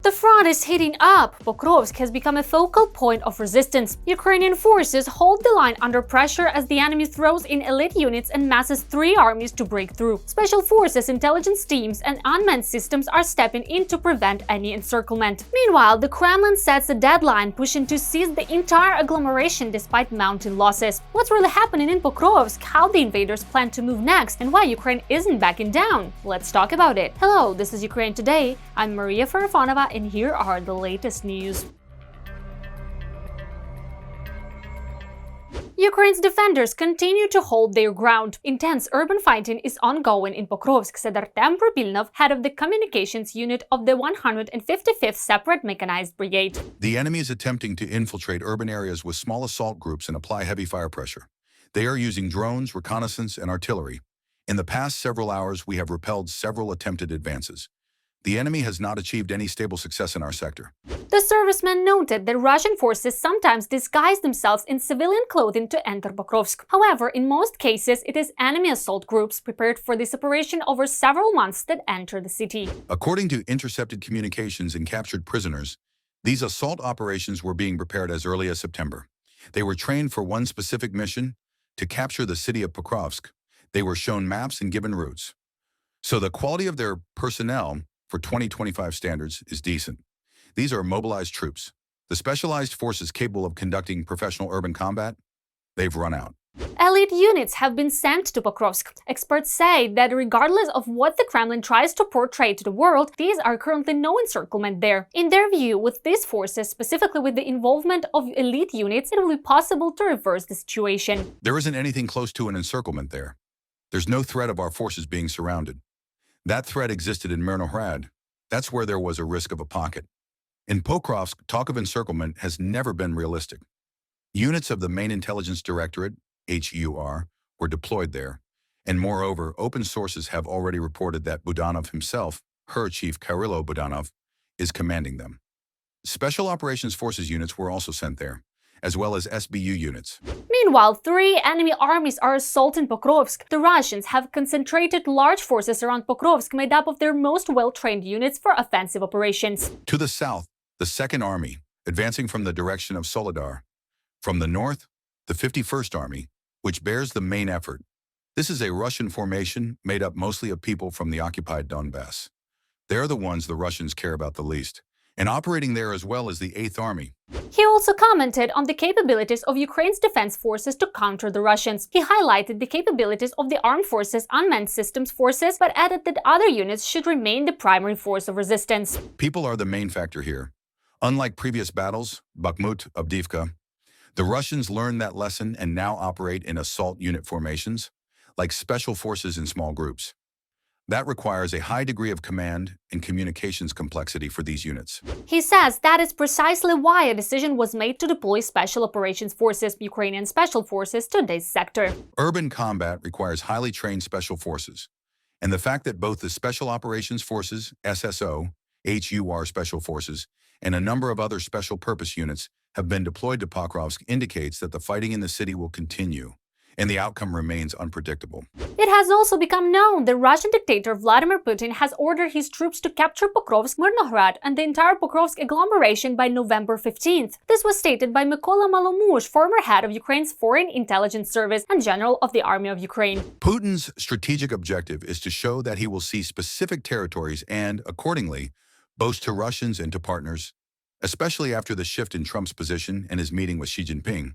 The front is heating up. Pokrovsk has become a focal point of resistance. Ukrainian forces hold the line under pressure as the enemy throws in elite units and masses three armies to break through. Special forces, intelligence teams, and unmanned systems are stepping in to prevent any encirclement. Meanwhile, the Kremlin sets a deadline, pushing to seize the entire agglomeration despite mounting losses. What's really happening in Pokrovsk, how the invaders plan to move next, and why Ukraine isn't backing down? Let's talk about it. Hello, this is Ukraine Today. I'm Maria Farafonova, and here are the latest news. Ukraine's defenders continue to hold their ground. Intense urban fighting is ongoing in Pokrovsk, said Artem Propilnov, head of the communications unit of the 155th Separate Mechanized Brigade. The enemy is attempting to infiltrate urban areas with small assault groups and apply heavy fire pressure. They are using drones, reconnaissance, and artillery. In the past several hours, we have repelled several attempted advances. The enemy has not achieved any stable success in our sector. The serviceman noted that Russian forces sometimes disguise themselves in civilian clothing to enter Pokrovsk. However, in most cases, it is enemy assault groups prepared for this operation over several months that enter the city. According to intercepted communications and captured prisoners, these assault operations were being prepared as early as September. They were trained for one specific mission: to capture the city of Pokrovsk. They were shown maps and given routes. So the quality of their personnel for 2025 standards is decent. These are mobilized troops. The specialized forces capable of conducting professional urban combat, they've run out. Elite units have been sent to Pokrovsk. Experts say that regardless of what the Kremlin tries to portray to the world, these are currently no encirclement there. In their view, with these forces, specifically with the involvement of elite units, it will be possible to reverse the situation. There isn't anything close to an encirclement there. There's no threat of our forces being surrounded. That threat existed in Myrnohrad. That's where there was a risk of a pocket. In Pokrovsk, talk of encirclement has never been realistic. Units of the main intelligence directorate, HUR, were deployed there. And moreover, open sources have already reported that Budanov himself, her chief Kyrylo Budanov, is commanding them. Special Operations Forces units were also sent there, as well as SBU units. Meanwhile, three enemy armies are assaulting Pokrovsk. The Russians have concentrated large forces around Pokrovsk made up of their most well-trained units for offensive operations. To the south, the Second Army, advancing from the direction of Soledar. From the north, the 51st Army, which bears the main effort. This is a Russian formation made up mostly of people from the occupied Donbass. They're the ones the Russians care about the least. And operating there as well as the 8th Army. He also commented on the capabilities of Ukraine's defense forces to counter the Russians. He highlighted the capabilities of the armed forces, unmanned systems forces, but added that other units should remain the primary force of resistance. People are the main factor here. Unlike previous battles, Bakhmut, Avdiivka, the Russians learned that lesson and now operate in assault unit formations, like special forces in small groups. That requires a high degree of command and communications complexity for these units. He says that is precisely why a decision was made to deploy Special Operations Forces, Ukrainian Special Forces, to this sector. Urban combat requires highly trained special forces. And the fact that both the Special Operations Forces, SSO, HUR Special Forces, and a number of other special purpose units have been deployed to Pokrovsk indicates that the fighting in the city will continue, and the outcome remains unpredictable. It has also become known that Russian dictator Vladimir Putin has ordered his troops to capture Pokrovsk, Myrnohrad, and the entire Pokrovsk agglomeration by November 15th. This was stated by Mykola Malomoush, former head of Ukraine's Foreign Intelligence Service and General of the Army of Ukraine. Putin's strategic objective is to show that he will seize specific territories and, accordingly, boast to Russians and to partners, especially after the shift in Trump's position and his meeting with Xi Jinping,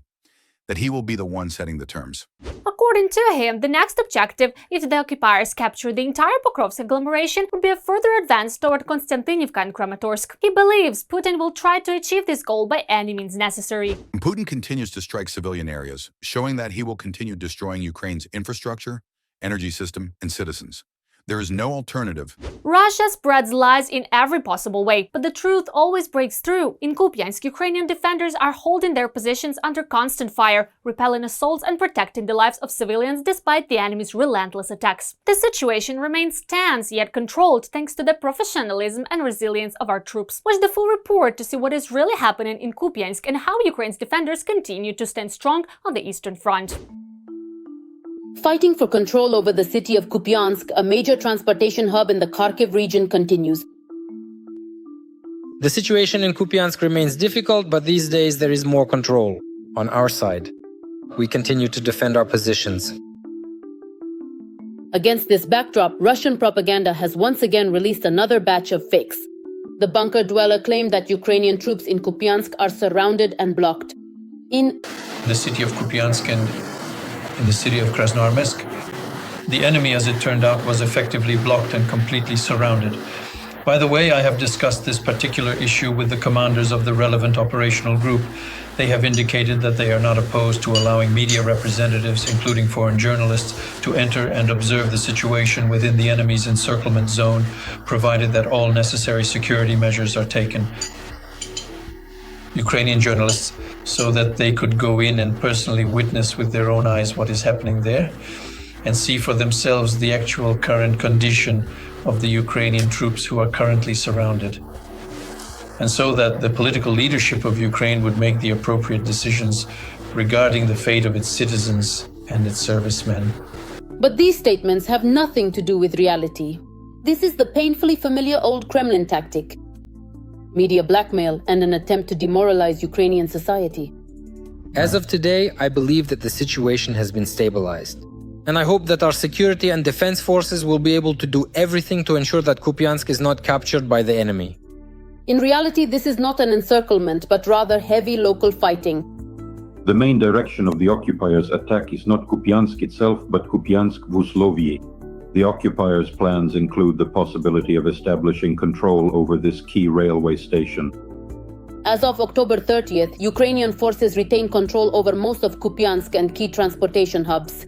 that he will be the one setting the terms. According to him, the next objective, if the occupiers capture the entire Pokrovsk agglomeration, would be a further advance toward Konstantinivka and Kramatorsk. He believes Putin will try to achieve this goal by any means necessary. Putin continues to strike civilian areas, showing that he will continue destroying Ukraine's infrastructure, energy system, and citizens. There is no alternative. Russia spreads lies in every possible way, but the truth always breaks through. In Kupiansk, Ukrainian defenders are holding their positions under constant fire, repelling assaults and protecting the lives of civilians despite the enemy's relentless attacks. The situation remains tense yet controlled thanks to the professionalism and resilience of our troops. Watch the full report to see what is really happening in Kupiansk and how Ukraine's defenders continue to stand strong on the Eastern Front. Fighting for control over the city of Kupiansk, a major transportation hub in the Kharkiv region, continues. The situation in Kupiansk remains difficult, but these days there is more control on our side. We continue to defend our positions. Against this backdrop, Russian propaganda has once again released another batch of fakes. The bunker dweller claimed that Ukrainian troops in Kupiansk are surrounded and blocked. In the city of Kupiansk and in the city of Krasnoarmeysk, the enemy, as it turned out, was effectively blocked and completely surrounded. By the way, I have discussed this particular issue with the commanders of the relevant operational group. They have indicated that they are not opposed to allowing media representatives, including foreign journalists, to enter and observe the situation within the enemy's encirclement zone, provided that all necessary security measures are taken. Ukrainian journalists, so that they could go in and personally witness with their own eyes what is happening there and see for themselves the actual current condition of the Ukrainian troops who are currently surrounded. And so that the political leadership of Ukraine would make the appropriate decisions regarding the fate of its citizens and its servicemen. But these statements have nothing to do with reality. This is the painfully familiar old Kremlin tactic: media blackmail and an attempt to demoralize Ukrainian society. As of today, I believe that the situation has been stabilized. And I hope that our security and defense forces will be able to do everything to ensure that Kupiansk is not captured by the enemy. In reality, this is not an encirclement, but rather heavy local fighting. The main direction of the occupiers' attack is not Kupiansk itself, but Kupiansk-Vuslovye. The occupiers' plans include the possibility of establishing control over this key railway station. As of October 30th, Ukrainian forces retain control over most of Kupiansk and key transportation hubs.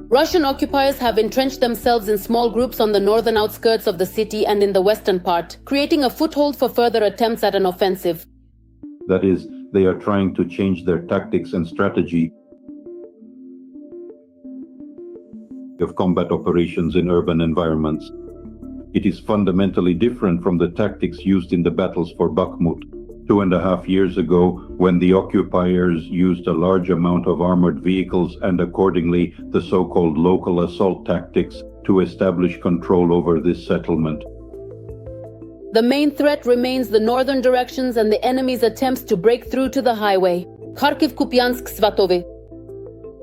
Russian occupiers have entrenched themselves in small groups on the northern outskirts of the city and in the western part, creating a foothold for further attempts at an offensive. That is, they are trying to change their tactics and strategy of combat operations in urban environments. It is fundamentally different from the tactics used in the battles for Bakhmut 2.5 years ago, when the occupiers used a large amount of armored vehicles and accordingly the so-called local assault tactics to establish control over this settlement. The main threat remains the northern directions and the enemy's attempts to break through to the highway, Kharkiv, Kupiansk, Svatove.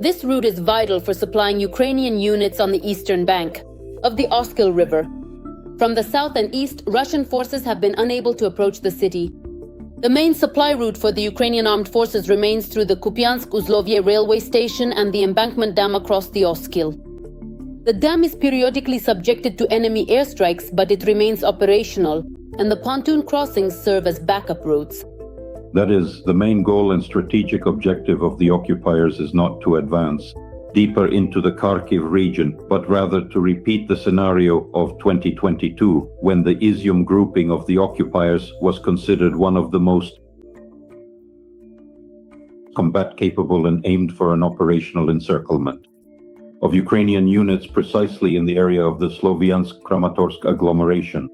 This route is vital for supplying Ukrainian units on the eastern bank of the Oskil River. From the south and east, Russian forces have been unable to approach the city. The main supply route for the Ukrainian armed forces remains through the Kupiansk-Uzlovye railway station and the embankment dam across the Oskil. The dam is periodically subjected to enemy airstrikes, but it remains operational, and the pontoon crossings serve as backup routes. That is, the main goal and strategic objective of the occupiers is not to advance deeper into the Kharkiv region, but rather to repeat the scenario of 2022, when the Izium grouping of the occupiers was considered one of the most combat-capable and aimed for an operational encirclement of Ukrainian units precisely in the area of the Sloviansk-Kramatorsk agglomeration.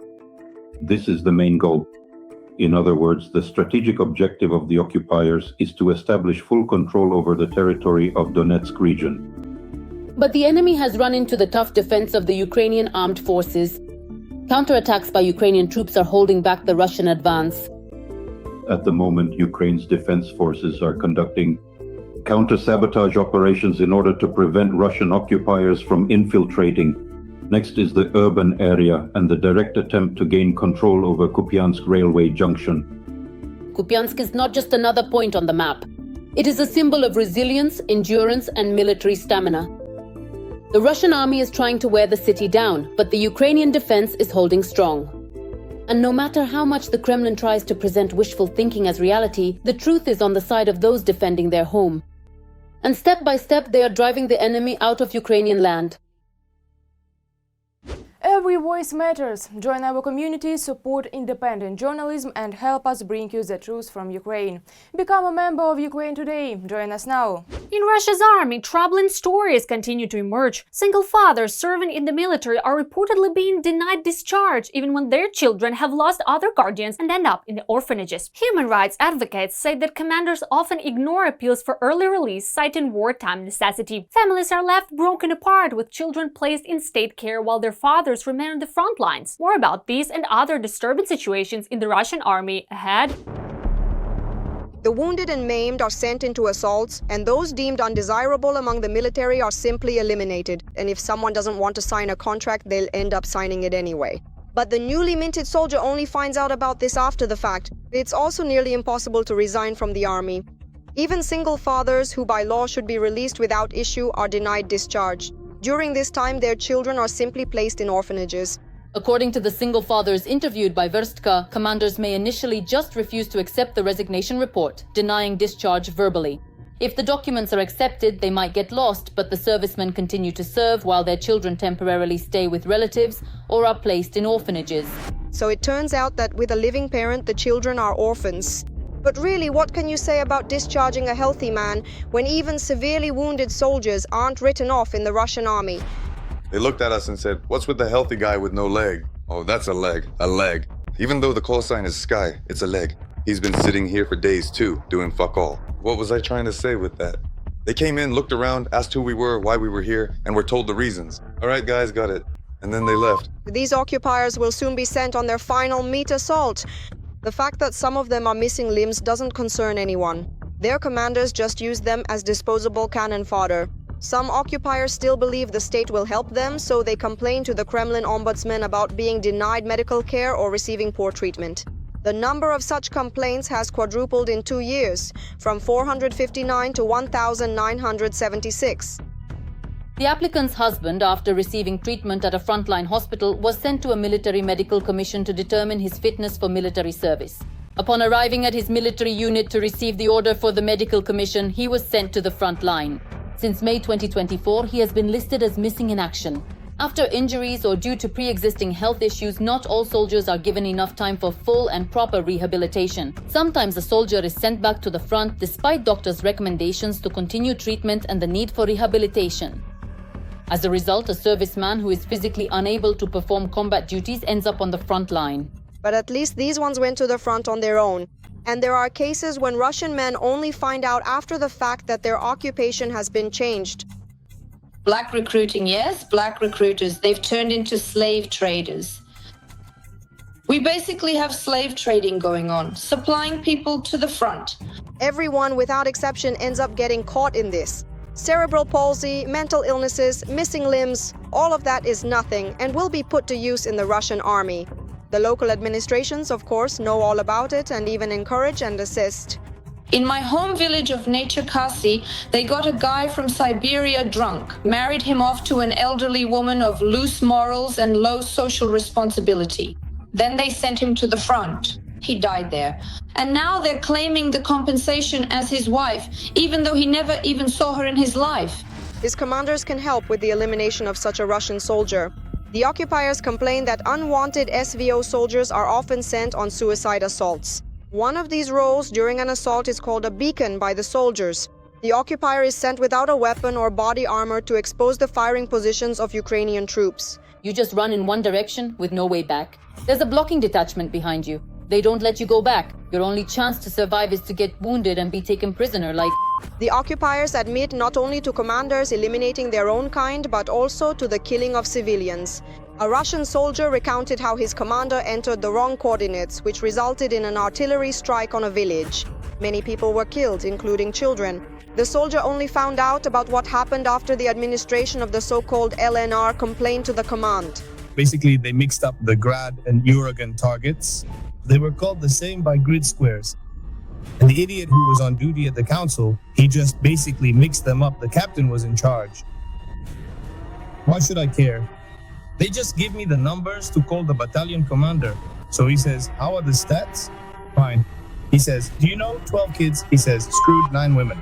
This is the main goal. In other words, the strategic objective of the occupiers is to establish full control over the territory of Donetsk region. But the enemy has run into the tough defense of the Ukrainian armed forces. Counterattacks by Ukrainian troops are holding back the Russian advance. At the moment, Ukraine's defense forces are conducting counter-sabotage operations in order to prevent Russian occupiers from infiltrating. Next is the urban area and the direct attempt to gain control over Kupiansk railway junction. Kupiansk is not just another point on the map. It is a symbol of resilience, endurance, and military stamina. The Russian army is trying to wear the city down, but the Ukrainian defense is holding strong. And no matter how much the Kremlin tries to present wishful thinking as reality, the truth is on the side of those defending their home. And step by step, they are driving the enemy out of Ukrainian land. Every voice matters. Join our community, support independent journalism and help us bring you the truth from Ukraine. Become a member of Ukraine Today. Join us now. In Russia's army, troubling stories continue to emerge. Single fathers serving in the military are reportedly being denied discharge even when their children have lost other guardians and end up in the orphanages. Human rights advocates say that commanders often ignore appeals for early release, citing wartime necessity. Families are left broken apart, with children placed in state care while their fathers others remain on the front lines. More about these and other disturbing situations in the Russian army ahead. The wounded and maimed are sent into assaults, and those deemed undesirable among the military are simply eliminated. And if someone doesn't want to sign a contract, they'll end up signing it anyway. But the newly minted soldier only finds out about this after the fact. It's also nearly impossible to resign from the army. Even single fathers, who by law should be released without issue, are denied discharge. During this time, their children are simply placed in orphanages. According to the single fathers interviewed by Verstka, commanders may initially just refuse to accept the resignation report, denying discharge verbally. If the documents are accepted, they might get lost, but the servicemen continue to serve while their children temporarily stay with relatives or are placed in orphanages. So it turns out that with a living parent, the children are orphans. But really, what can you say about discharging a healthy man when even severely wounded soldiers aren't written off in the Russian army? They looked at us and said, "What's with the healthy guy with no leg?" "Oh, that's a leg, a leg. Even though the call sign is sky, it's a leg. He's been sitting here for days too, doing fuck all." What was I trying to say with that? They came in, looked around, asked who we were, why we were here, and were told the reasons. "All right, guys, got it." And then they left. These occupiers will soon be sent on their final meat assault. The fact that some of them are missing limbs doesn't concern anyone. Their commanders just use them as disposable cannon fodder. Some occupiers still believe the state will help them, so they complain to the Kremlin ombudsman about being denied medical care or receiving poor treatment. The number of such complaints has quadrupled in 2 years, from 459 to 1,976. The applicant's husband, after receiving treatment at a frontline hospital, was sent to a military medical commission to determine his fitness for military service. Upon arriving at his military unit to receive the order for the medical commission, he was sent to the front line. Since May 2024, he has been listed as missing in action. After injuries or due to pre-existing health issues, not all soldiers are given enough time for full and proper rehabilitation. Sometimes a soldier is sent back to the front despite doctors' recommendations to continue treatment and the need for rehabilitation. As a result, a serviceman who is physically unable to perform combat duties ends up on the front line. But at least these ones went to the front on their own. And there are cases when Russian men only find out after the fact that their occupation has been changed. Black recruiting, yes, black recruiters. They've turned into slave traders. We basically have slave trading going on, supplying people to the front. Everyone, without exception, ends up getting caught in this. Cerebral palsy, mental illnesses, missing limbs, all of that is nothing and will be put to use in the Russian army. The local administrations, of course, know all about it and even encourage and assist. In my home village of Cherkasy, they got a guy from Siberia drunk, married him off to an elderly woman of loose morals and low social responsibility. Then they sent him to the front. He died there. And now they're claiming the compensation as his wife, even though he never even saw her in his life. His commanders can help with the elimination of such a Russian soldier. The occupiers complain that unwanted SVO soldiers are often sent on suicide assaults. One of these roles during an assault is called a beacon by the soldiers. The occupier is sent without a weapon or body armor to expose the firing positions of Ukrainian troops. You just run in one direction with no way back. There's a blocking detachment behind you. They don't let you go back. Your only chance to survive is to get wounded and be taken prisoner like... The occupiers admit not only to commanders eliminating their own kind, but also to the killing of civilians. A Russian soldier recounted how his commander entered the wrong coordinates, which resulted in an artillery strike on a village. Many people were killed, including children. The soldier only found out about what happened after the administration of the so-called LNR complained to the command. Basically, they mixed up the Grad and Uragan targets. They were called the same by grid squares. And the idiot who was on duty at the council, he just basically mixed them up. The captain was in charge. Why should I care? They just give me the numbers to call the battalion commander. So he says, "How are the stats?" Fine. He says, "Do you know 12 kids?" He says, "Screwed 9 women."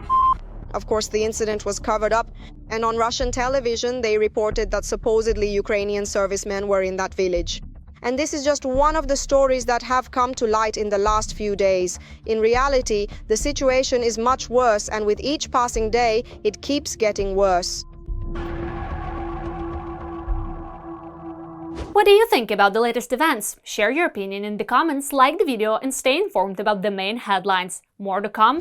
Of course, the incident was covered up, and on Russian television, they reported that supposedly Ukrainian servicemen were in that village. And this is just one of the stories that have come to light in the last few days. In reality, the situation is much worse, and with each passing day, it keeps getting worse. What do you think about the latest events? Share your opinion in the comments, like the video, and stay informed about the main headlines. More to come?